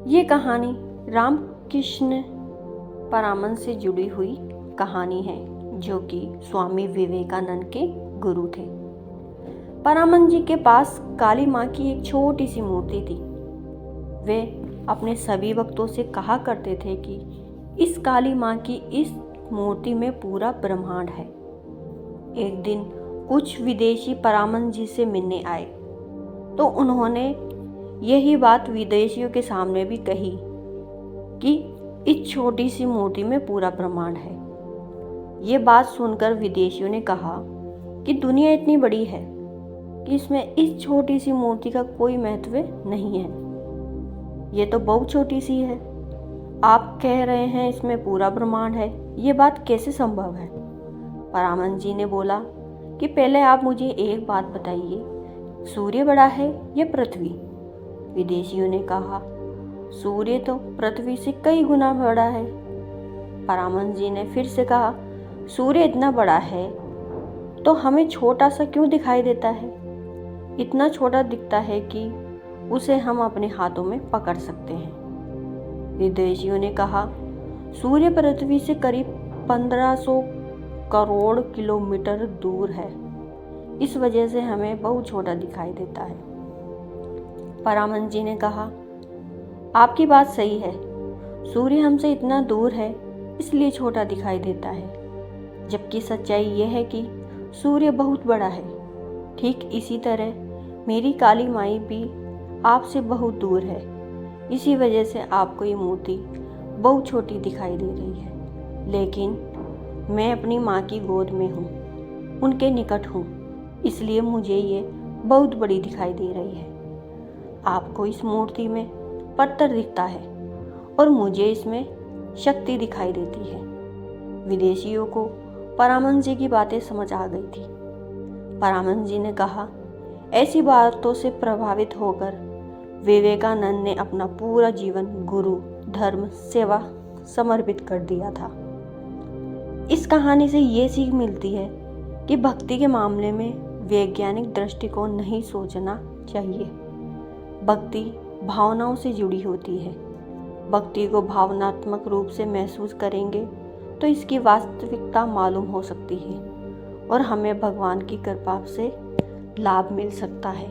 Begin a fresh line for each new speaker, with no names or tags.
ये कहानी रामकृष्ण परमहंस से जुड़ी हुई कहानी है, जो कि स्वामी विवेकानंद के गुरु थे। परमहंस जी के पास काली माँ की एक छोटी सी मूर्ति थी। वे अपने सभी भक्तों से कहा करते थे कि इस काली माँ की इस मूर्ति में पूरा ब्रह्मांड है। एक दिन कुछ विदेशी परमहंस जी से मिलने आए तो उन्होंने यही बात विदेशियों के सामने भी कही कि इस छोटी सी मूर्ति में पूरा ब्रह्मांड है। ये बात सुनकर विदेशियों ने कहा कि दुनिया इतनी बड़ी है कि इसमें इस छोटी सी मूर्ति का कोई महत्व नहीं है। ये तो बहुत छोटी सी है, आप कह रहे हैं इसमें पूरा ब्रह्मांड है, ये बात कैसे संभव है? परमहंस जी ने बोला कि पहले आप मुझे एक बात बताइए, सूर्य बड़ा है या पृथ्वी? विदेशियों ने कहा, सूर्य तो पृथ्वी से कई गुना बड़ा है। परमहंस जी ने फिर से कहा, सूर्य इतना बड़ा है तो हमें छोटा सा क्यों दिखाई देता है? इतना छोटा दिखता है कि उसे हम अपने हाथों में पकड़ सकते हैं। विदेशियों ने कहा, सूर्य पृथ्वी से करीब 1500 करोड़ किलोमीटर दूर है, इस वजह से हमें बहुत छोटा दिखाई देता है। परमहंस जी ने कहा, आपकी बात सही है, सूर्य हमसे इतना दूर है इसलिए छोटा दिखाई देता है, जबकि सच्चाई यह है कि सूर्य बहुत बड़ा है। ठीक इसी तरह मेरी काली माई भी आपसे बहुत दूर है, इसी वजह से आपको ये मूर्ति बहुत छोटी दिखाई दे रही है। लेकिन मैं अपनी माँ की गोद में हूँ, उनके निकट हूँ, इसलिए मुझे ये बहुत बड़ी दिखाई दे रही है। आपको इस मूर्ति में पत्थर दिखता है और मुझे इसमें शक्ति दिखाई देती है। विदेशियों को परमहंस जी की बातें समझ आ गई थी। परमहंस जी ने कहा, ऐसी बातों से प्रभावित होकर विवेकानंद ने अपना पूरा जीवन गुरु, धर्म, सेवा समर्पित कर दिया था। इस कहानी से ये सीख मिलती है कि भक्ति के मामले में वैज्ञानिक दृष्टिकोण नहीं सोचना चाहिए। भक्ति भावनाओं से जुड़ी होती है। भक्ति को भावनात्मक रूप से महसूस करेंगे तो इसकी वास्तविकता मालूम हो सकती है और हमें भगवान की कृपा से लाभ मिल सकता है।